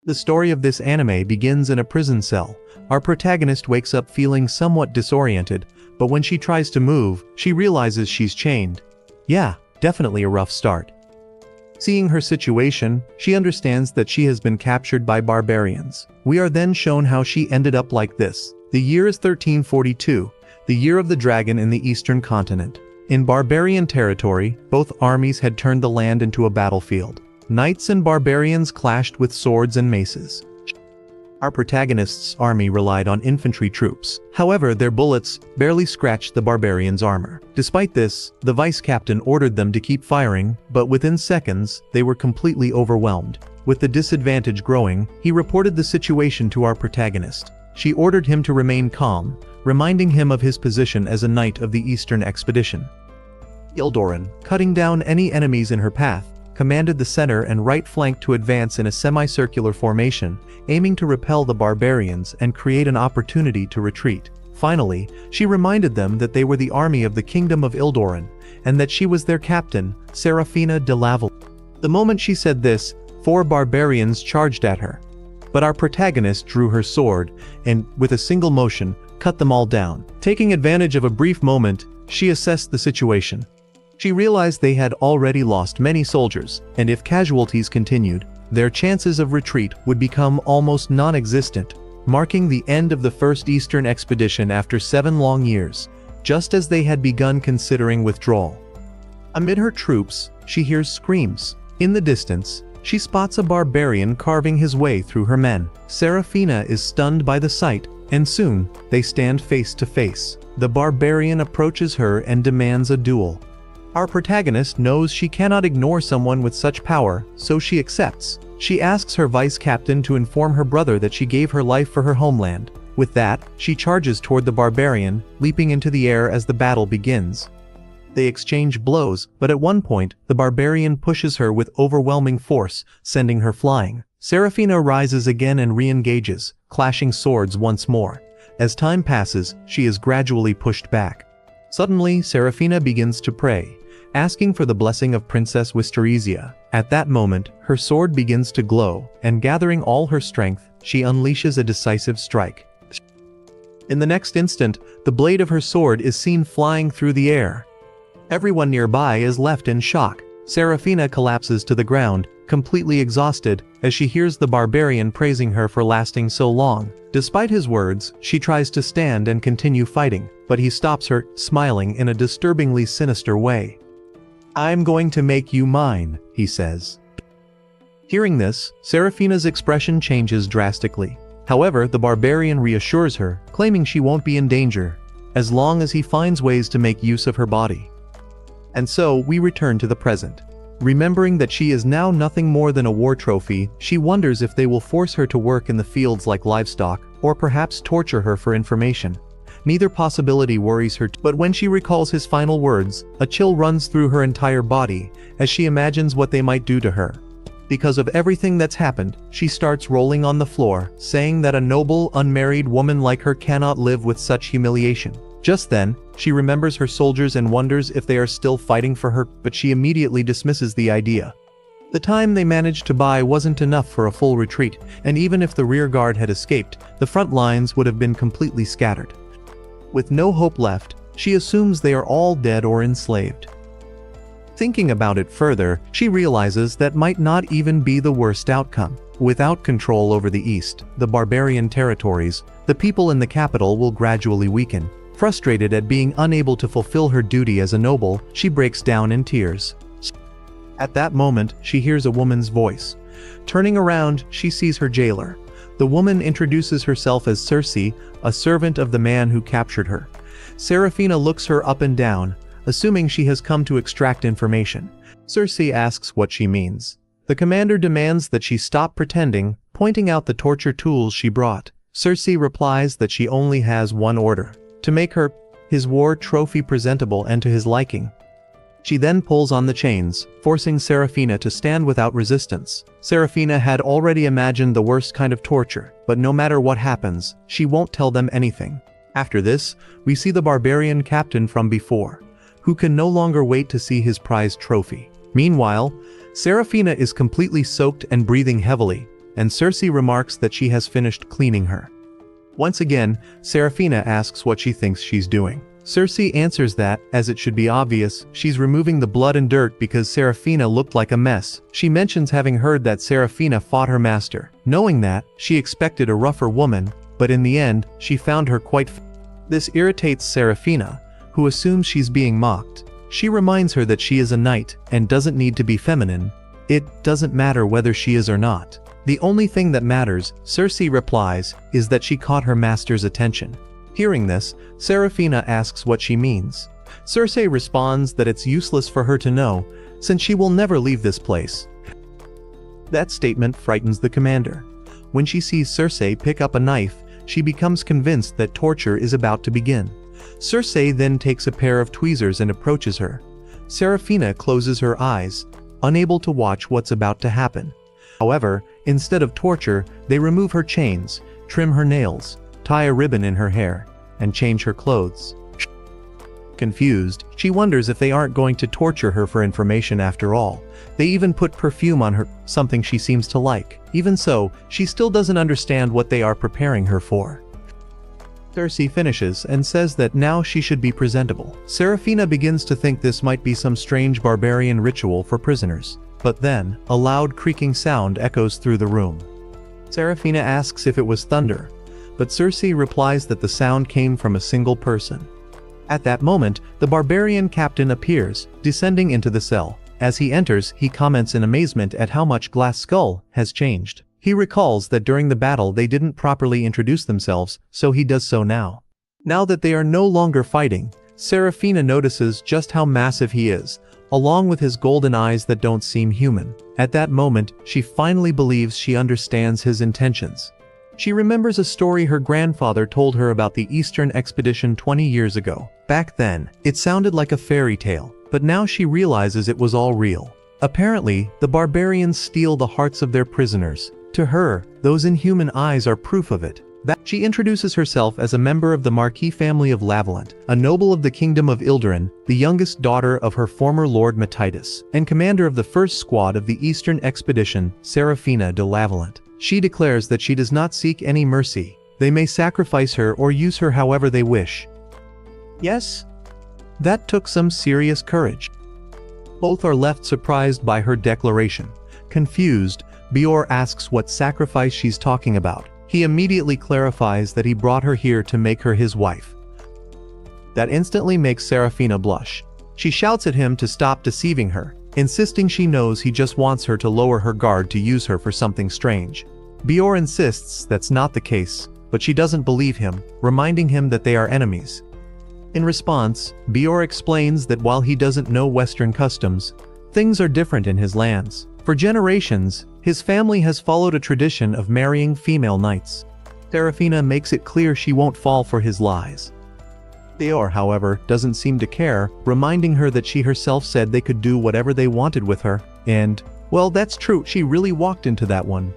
The story of this anime begins in a prison cell. Our protagonist wakes up feeling somewhat disoriented, but when she tries to move, she realizes she's chained. Yeah, definitely a rough start. Seeing her situation, she understands that she has been captured by barbarians. We are then shown how she ended up like this. The year is 1342, the year of the dragon in the eastern continent. In barbarian territory, both armies had turned the land into a battlefield. Knights and barbarians clashed with swords and maces. Our protagonist's army relied on infantry troops. However, their bullets barely scratched the barbarians' armor. Despite this, the vice captain ordered them to keep firing, but within seconds, they were completely overwhelmed. With the disadvantage growing, he reported the situation to our protagonist. She ordered him to remain calm, reminding him of his position as a knight of the Eastern expedition. Ildoran, cutting down any enemies in her path, commanded the center and right flank to advance in a semicircular formation, aiming to repel the barbarians and create an opportunity to retreat. Finally, she reminded them that they were the army of the Kingdom of Ildoran, and that she was their captain, Serafina de Laval. The moment she said this, 4 barbarians charged at her. But our protagonist drew her sword, and, with a single motion, cut them all down. Taking advantage of a brief moment, she assessed the situation. She realized they had already lost many soldiers, and if casualties continued, their chances of retreat would become almost non-existent, marking the end of the first Eastern expedition after 7 long years, just as they had begun considering withdrawal. Amid her troops, she hears screams. In the distance, she spots a barbarian carving his way through her men. Serafina is stunned by the sight, and soon, they stand face to face. The barbarian approaches her and demands a duel. Our protagonist knows she cannot ignore someone with such power, so she accepts. She asks her vice captain to inform her brother that she gave her life for her homeland. With that, she charges toward the barbarian, leaping into the air as the battle begins. They exchange blows, but at one point, the barbarian pushes her with overwhelming force, sending her flying. Serafina rises again and re-engages, clashing swords once more. As time passes, she is gradually pushed back. Suddenly, Serafina begins to pray, asking for the blessing of Princess Wisterizia. At that moment, her sword begins to glow, and gathering all her strength, she unleashes a decisive strike. In the next instant, the blade of her sword is seen flying through the air. Everyone nearby is left in shock. Serafina collapses to the ground, completely exhausted, as she hears the barbarian praising her for lasting so long. Despite his words, she tries to stand and continue fighting, but he stops her, smiling in a disturbingly sinister way. "I'm going to make you mine," he says. Hearing this, Serafina's expression changes drastically. However, the barbarian reassures her, claiming she won't be in danger, as long as he finds ways to make use of her body. And so, we return to the present. Remembering that she is now nothing more than a war trophy, she wonders if they will force her to work in the fields like livestock, or perhaps torture her for information. Neither possibility worries her, but when she recalls his final words, a chill runs through her entire body, as she imagines what they might do to her. Because of everything that's happened, she starts rolling on the floor, saying that a noble, unmarried woman like her cannot live with such humiliation. Just then, she remembers her soldiers and wonders if they are still fighting for her, but she immediately dismisses the idea. The time they managed to buy wasn't enough for a full retreat, and even if the rear guard had escaped, the front lines would have been completely scattered. With no hope left, she assumes they are all dead or enslaved. Thinking about it further, she realizes that might not even be the worst outcome. Without control over the East, the barbarian territories, the people in the capital will gradually weaken. Frustrated at being unable to fulfill her duty as a noble, she breaks down in tears. At that moment, she hears a woman's voice. Turning around, she sees her jailer. The woman introduces herself as Circe, a servant of the man who captured her. Serafina looks her up and down, assuming she has come to extract information. Circe asks what she means. The commander demands that she stop pretending, pointing out the torture tools she brought. Circe replies that she only has one order: to make his war trophy presentable and to his liking. She then pulls on the chains, forcing Serafina to stand without resistance. Serafina had already imagined the worst kind of torture, but no matter what happens, she won't tell them anything. After this, we see the barbarian captain from before, who can no longer wait to see his prized trophy. Meanwhile, Serafina is completely soaked and breathing heavily, and Cersei remarks that she has finished cleaning her. Once again, Serafina asks what she thinks she's doing. Cersei answers that, as it should be obvious, she's removing the blood and dirt because Serafina looked like a mess. She mentions having heard that Serafina fought her master. Knowing that, she expected a rougher woman, but in the end, she found her quite This irritates Serafina, who assumes she's being mocked. She reminds her that she is a knight and doesn't need to be feminine. It doesn't matter whether she is or not. The only thing that matters, Cersei replies, is that she caught her master's attention. Hearing this, Serafina asks what she means. Cersei responds that it's useless for her to know, since she will never leave this place. That statement frightens the commander. When she sees Cersei pick up a knife, she becomes convinced that torture is about to begin. Cersei then takes a pair of tweezers and approaches her. Serafina closes her eyes, unable to watch what's about to happen. However, instead of torture, they remove her chains, trim her nails, tie a ribbon in her hair, and change her clothes. Confused, she wonders if they aren't going to torture her for information after all. They even put perfume on her, something she seems to like. Even so, she still doesn't understand what they are preparing her for. Cersei finishes and says that now she should be presentable. Serafina begins to think this might be some strange barbarian ritual for prisoners. But then, a loud creaking sound echoes through the room. Serafina asks if it was thunder, but Cersei replies that the sound came from a single person. At that moment, the barbarian captain appears, descending into the cell. As he enters, he comments in amazement at how much Glass Skull has changed. He recalls that during the battle they didn't properly introduce themselves, so he does so now. Now that they are no longer fighting, Serafina notices just how massive he is, along with his golden eyes that don't seem human. At that moment, she finally believes she understands his intentions. She remembers a story her grandfather told her about the Eastern expedition 20 years ago. Back then, it sounded like a fairy tale, but now she realizes it was all real. Apparently, the barbarians steal the hearts of their prisoners. To her, those inhuman eyes are proof of it. That she introduces herself as a member of the Marquis family of Lavalent, a noble of the kingdom of Ilderin, the youngest daughter of her former lord Matitis, and commander of the first squad of the Eastern expedition, Serafina de Lavalent. She declares that she does not seek any mercy. They may sacrifice her or use her however they wish. Yes? That took some serious courage. Both are left surprised by her declaration. Confused, Bior asks what sacrifice she's talking about. He immediately clarifies that he brought her here to make her his wife. That instantly makes Serafina blush. She shouts at him to stop deceiving her, insisting she knows he just wants her to lower her guard to use her for something strange. Bior insists that's not the case, but she doesn't believe him, reminding him that they are enemies. In response, Bior explains that while he doesn't know Western customs, things are different in his lands. For generations, his family has followed a tradition of marrying female knights. Serafina makes it clear she won't fall for his lies. Bior, however, doesn't seem to care, reminding her that she herself said they could do whatever they wanted with her, and, well, that's true, she really walked into that one.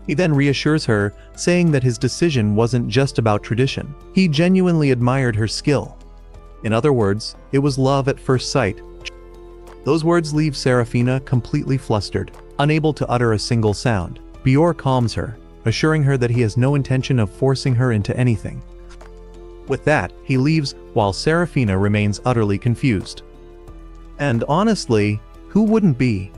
He then reassures her, saying that his decision wasn't just about tradition. He genuinely admired her skill. In other words, it was love at first sight. Those words leave Serafina completely flustered, unable to utter a single sound. Bior calms her, assuring her that he has no intention of forcing her into anything. With that, he leaves, while Serafina remains utterly confused. And honestly, who wouldn't be?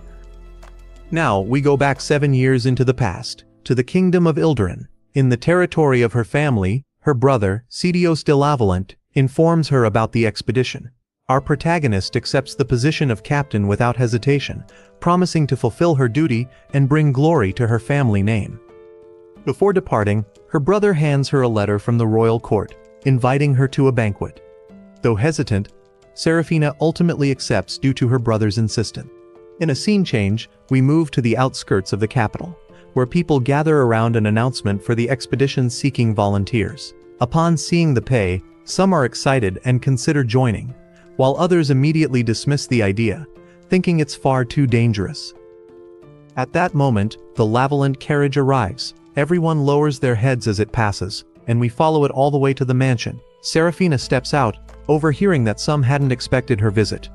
Now, we go back 7 years into the past, to the kingdom of Ilderin. In the territory of her family, her brother, Sidios de Lavalent, informs her about the expedition. Our protagonist accepts the position of captain without hesitation, promising to fulfill her duty and bring glory to her family name. Before departing, her brother hands her a letter from the royal court, inviting her to a banquet. Though hesitant, Serafina ultimately accepts due to her brother's insistence. In a scene change, we move to the outskirts of the capital, where people gather around an announcement for the expedition seeking volunteers. Upon seeing the pay, some are excited and consider joining, while others immediately dismiss the idea, thinking it's far too dangerous. At that moment, the Lavalent carriage arrives. Everyone lowers their heads as it passes, and we follow it all the way to the mansion. Serafina steps out, overhearing that some hadn't expected her visit.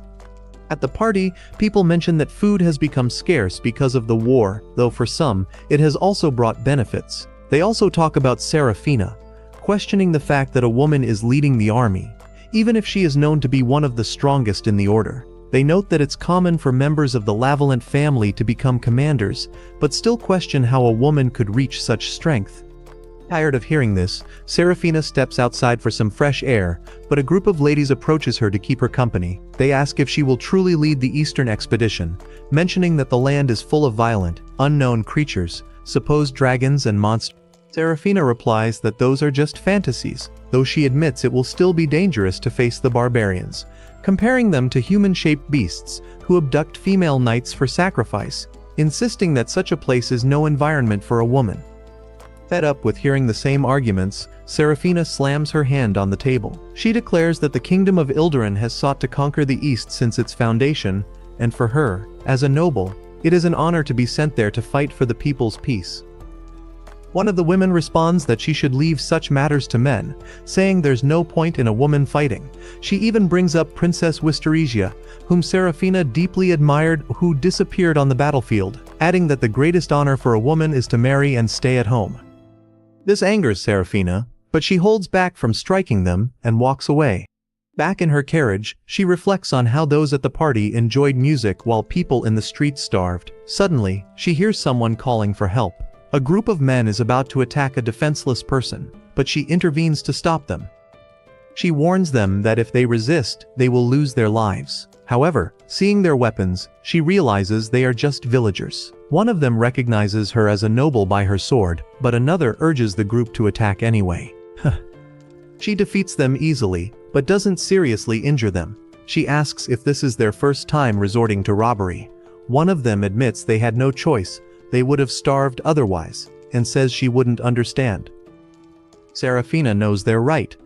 At the party, people mention that food has become scarce because of the war, though for some, it has also brought benefits. They also talk about Serafina, questioning the fact that a woman is leading the army, even if she is known to be one of the strongest in the order. They note that it's common for members of the Lavalent family to become commanders, but still question how a woman could reach such strength. Tired of hearing this, Serafina steps outside for some fresh air, but a group of ladies approaches her to keep her company. They ask if she will truly lead the Eastern expedition, mentioning that the land is full of violent, unknown creatures, supposed dragons and monsters. Serafina replies that those are just fantasies, though she admits it will still be dangerous to face the barbarians, comparing them to human-shaped beasts who abduct female knights for sacrifice, insisting that such a place is no environment for a woman. Fed up with hearing the same arguments, Serafina slams her hand on the table. She declares that the kingdom of Ilderan has sought to conquer the East since its foundation, and for her, as a noble, it is an honor to be sent there to fight for the people's peace. One of the women responds that she should leave such matters to men, saying there's no point in a woman fighting. She even brings up Princess Wisteria, whom Serafina deeply admired, who disappeared on the battlefield, adding that the greatest honor for a woman is to marry and stay at home. This angers Serafina, but she holds back from striking them and walks away. Back in her carriage, she reflects on how those at the party enjoyed music while people in the streets starved. Suddenly, she hears someone calling for help. A group of men is about to attack a defenseless person, but she intervenes to stop them. She warns them that if they resist, they will lose their lives. However, seeing their weapons, she realizes they are just villagers. One of them recognizes her as a noble by her sword, but another urges the group to attack anyway. She defeats them easily, but doesn't seriously injure them. She asks if this is their first time resorting to robbery. One of them admits they had no choice, they would have starved otherwise, and says she wouldn't understand. Serafina knows they're right.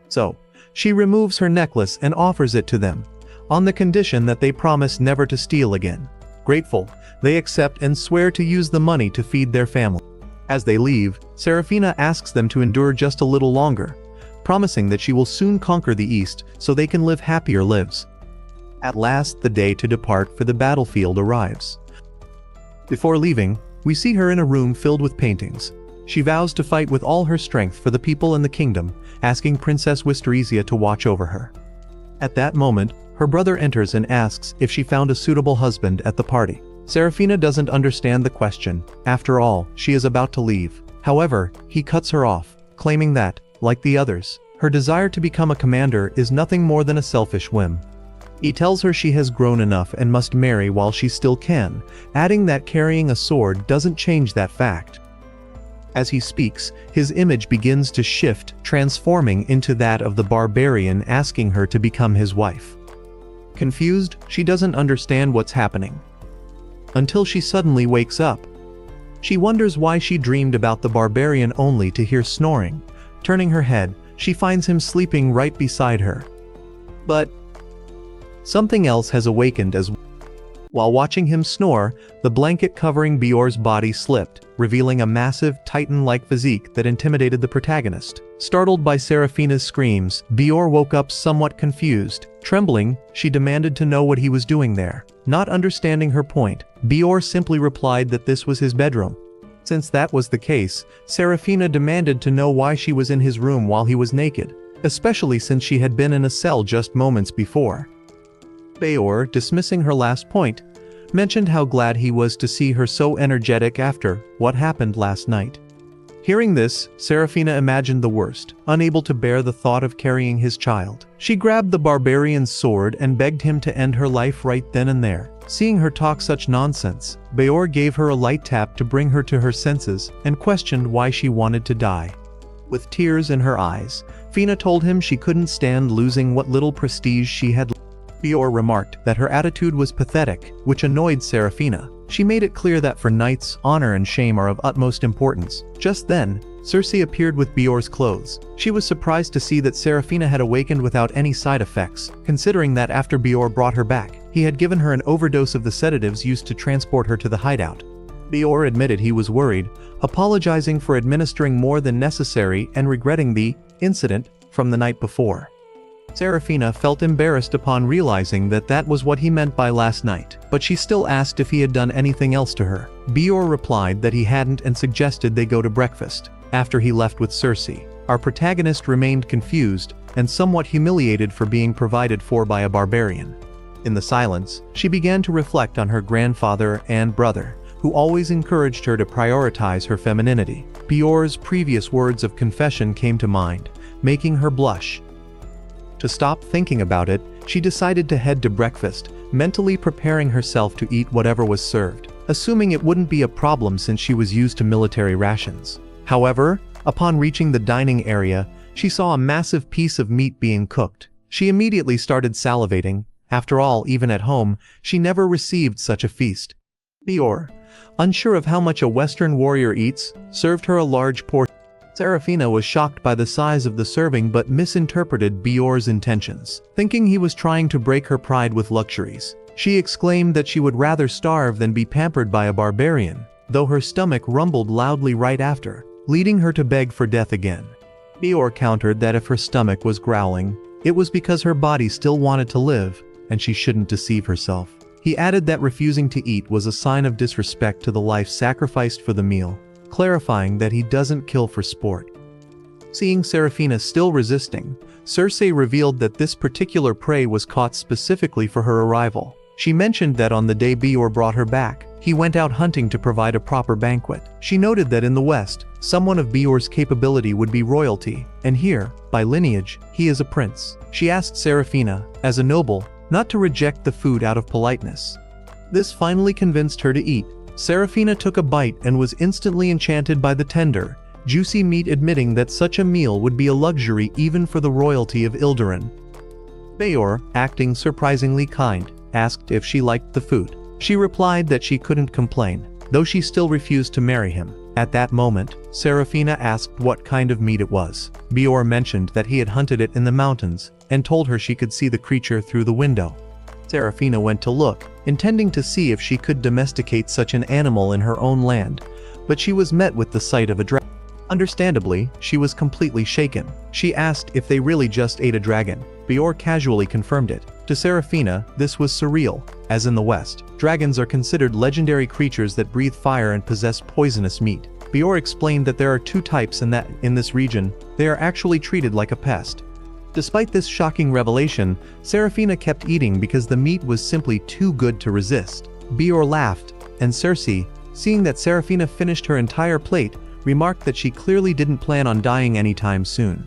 So, she removes her necklace and offers it to them, on the condition that they promise never to steal again. Grateful, they accept and swear to use the money to feed their family. As they leave, Serafina asks them to endure just a little longer, promising that she will soon conquer the East so they can live happier lives. At last, the day to depart for the battlefield arrives. Before leaving, we see her in a room filled with paintings. She vows to fight with all her strength for the people in the kingdom, asking Princess Wisteria to watch over her. At that moment, her brother enters and asks if she found a suitable husband at the party. Serafina doesn't understand the question. After all, she is about to leave. However, he cuts her off, claiming that, like the others, her desire to become a commander is nothing more than a selfish whim. He tells her she has grown enough and must marry while she still can, adding that carrying a sword doesn't change that fact. As he speaks, his image begins to shift, transforming into that of the barbarian, asking her to become his wife. Confused, she doesn't understand what's happening. Until she suddenly wakes up. She wonders why she dreamed about the barbarian only to hear snoring. Turning her head, she finds him sleeping right beside her. But something else has awakened as well. While watching him snore, the blanket covering Bior's body slipped, revealing a massive, titan-like physique that intimidated the protagonist. Startled by Serafina's screams, Bior woke up somewhat confused. Trembling, she demanded to know what he was doing there. Not understanding her point, Bior simply replied that this was his bedroom. Since that was the case, Serafina demanded to know why she was in his room while he was naked, especially since she had been in a cell just moments before. Bior, dismissing her last point, mentioned how glad he was to see her so energetic after what happened last night. Hearing this, Serafina imagined the worst, unable to bear the thought of carrying his child. She grabbed the barbarian's sword and begged him to end her life right then and there. Seeing her talk such nonsense, Bior gave her a light tap to bring her to her senses and questioned why she wanted to die. With tears in her eyes, Fina told him she couldn't stand losing what little prestige she had. Bior remarked that her attitude was pathetic, which annoyed Serafina. She made it clear that for knights, honor and shame are of utmost importance. Just then, Circe appeared with Bior's clothes. She was surprised to see that Serafina had awakened without any side effects, considering that after Bior brought her back, he had given her an overdose of the sedatives used to transport her to the hideout. Bior admitted he was worried, apologizing for administering more than necessary and regretting the incident from the night before. Seraphina felt embarrassed upon realizing that that was what he meant by last night, but she still asked if he had done anything else to her. Bior replied that he hadn't and suggested they go to breakfast. After he left with Cersei, our protagonist remained confused and somewhat humiliated for being provided for by a barbarian. In the silence, she began to reflect on her grandfather and brother, who always encouraged her to prioritize her femininity. Bior's previous words of confession came to mind, making her blush. To stop thinking about it, she decided to head to breakfast, mentally preparing herself to eat whatever was served, assuming it wouldn't be a problem since she was used to military rations. However, upon reaching the dining area, she saw a massive piece of meat being cooked. She immediately started salivating. After all, even at home, she never received such a feast. Bior, unsure of how much a Western warrior eats, served her a large portion. Seraphina was shocked by the size of the serving but misinterpreted Bior's intentions. Thinking he was trying to break her pride with luxuries, she exclaimed that she would rather starve than be pampered by a barbarian, though her stomach rumbled loudly right after, leading her to beg for death again. Bior countered that if her stomach was growling, it was because her body still wanted to live, and she shouldn't deceive herself. He added that refusing to eat was a sign of disrespect to the life sacrificed for the meal, clarifying that he doesn't kill for sport. Seeing Seraphina still resisting, Cersei revealed that this particular prey was caught specifically for her arrival. She mentioned that on the day Bior brought her back, he went out hunting to provide a proper banquet. She noted that in the West, someone of Bior's capability would be royalty, and here, by lineage, he is a prince. She asked Seraphina, as a noble, not to reject the food out of politeness. This finally convinced her to eat. Seraphina took a bite and was instantly enchanted by the tender, juicy meat, admitting that such a meal would be a luxury even for the royalty of Ilderin. Bior, acting surprisingly kind, asked if she liked the food. She replied that she couldn't complain, though she still refused to marry him. At that moment, Seraphina asked what kind of meat it was. Bior mentioned that he had hunted it in the mountains, and told her she could see the creature through the window. Seraphina went to look, intending to see if she could domesticate such an animal in her own land, but she was met with the sight of a dragon. Understandably, she was completely shaken. She asked if they really just ate a dragon. Bior casually confirmed it. To Seraphina, this was surreal. As in the West, dragons are considered legendary creatures that breathe fire and possess poisonous meat. Bior explained that there are two types and that, in this region, they are actually treated like a pest. Despite this shocking revelation, Seraphina kept eating because the meat was simply too good to resist. Bior laughed, and Cersei, seeing that Seraphina finished her entire plate, remarked that she clearly didn't plan on dying anytime soon.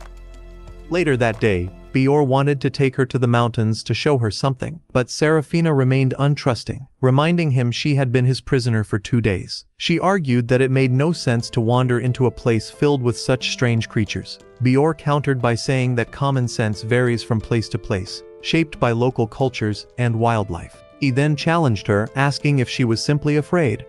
Later that day, Bior wanted to take her to the mountains to show her something, but Seraphina remained untrusting, reminding him she had been his prisoner for 2 days. She argued that it made no sense to wander into a place filled with such strange creatures. Bior countered by saying that common sense varies from place to place, shaped by local cultures and wildlife. He then challenged her, asking if she was simply afraid.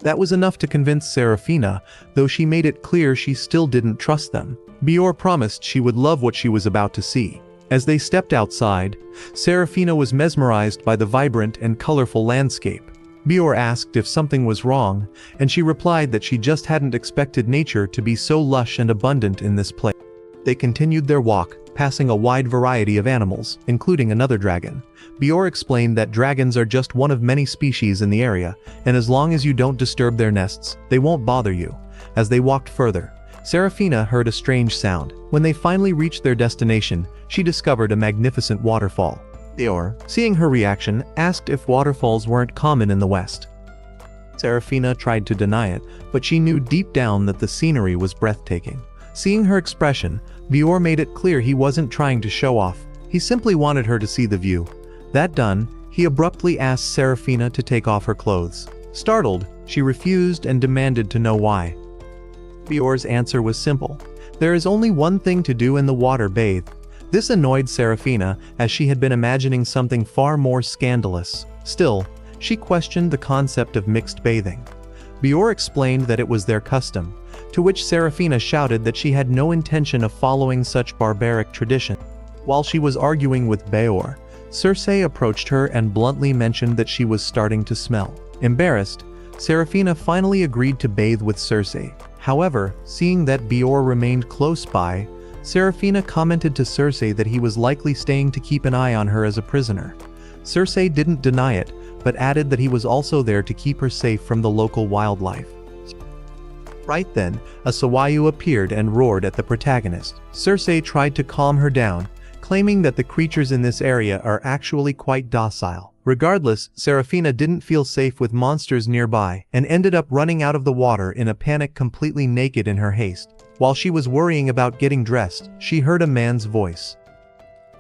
That was enough to convince Seraphina, though she made it clear she still didn't trust them. Bior promised she would love what she was about to see. As they stepped outside, Seraphina was mesmerized by the vibrant and colorful landscape. Bior asked if something was wrong, and she replied that she just hadn't expected nature to be so lush and abundant in this place. They continued their walk, passing a wide variety of animals, including another dragon. Bior explained that dragons are just one of many species in the area, and as long as you don't disturb their nests, they won't bother you. As they walked further, Seraphina heard a strange sound. When they finally reached their destination, she discovered a magnificent waterfall. Bior, seeing her reaction, asked if waterfalls weren't common in the West. Seraphina tried to deny it, but she knew deep down that the scenery was breathtaking. Seeing her expression, Bior made it clear he wasn't trying to show off. He simply wanted her to see the view. That done, he abruptly asked Seraphina to take off her clothes. Startled, she refused and demanded to know why. Bior's answer was simple. There is only one thing to do in the water: bathe. This annoyed Seraphina, as she had been imagining something far more scandalous. Still, she questioned the concept of mixed bathing. Bior explained that it was their custom, to which Seraphina shouted that she had no intention of following such barbaric tradition. While she was arguing with Bior, Cersei approached her and bluntly mentioned that she was starting to smell. Embarrassed, Seraphina finally agreed to bathe with Cersei. However, seeing that Bior remained close by, Seraphina commented to Circe that he was likely staying to keep an eye on her as a prisoner. Circe didn't deny it, but added that he was also there to keep her safe from the local wildlife. Right then, a Sawaiu appeared and roared at the protagonist. Circe tried to calm her down, claiming that the creatures in this area are actually quite docile. Regardless, Seraphina didn't feel safe with monsters nearby and ended up running out of the water in a panic, completely naked in her haste. While she was worrying about getting dressed, she heard a man's voice.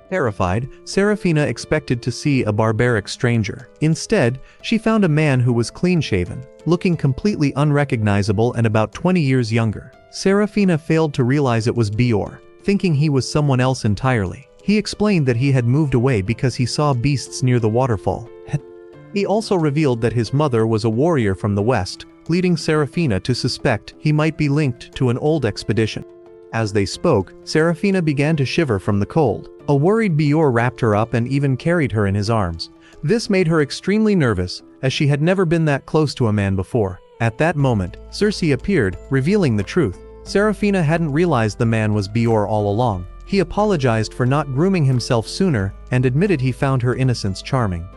Terrified, Seraphina expected to see a barbaric stranger. Instead, she found a man who was clean-shaven, looking completely unrecognizable and about 20 years younger. Seraphina failed to realize it was Bior, thinking he was someone else entirely. He explained that he had moved away because he saw beasts near the waterfall. He also revealed that his mother was a warrior from the west, leading Seraphina to suspect he might be linked to an old expedition. As they spoke, Seraphina began to shiver from the cold. A worried Bior wrapped her up and even carried her in his arms. This made her extremely nervous, as she had never been that close to a man before. At that moment, Circe appeared, revealing the truth. Seraphina hadn't realized the man was Bior all along. He apologized for not grooming himself sooner and admitted he found her innocence charming.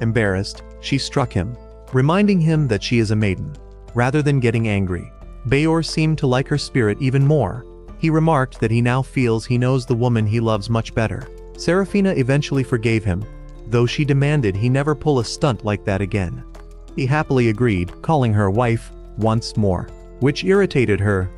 Embarrassed, she struck him, reminding him that she is a maiden. Rather than getting angry, Bior seemed to like her spirit even more. He remarked that he now feels he knows the woman he loves much better. Seraphina eventually forgave him, though she demanded he never pull a stunt like that again. He happily agreed, calling her wife once more, which irritated her,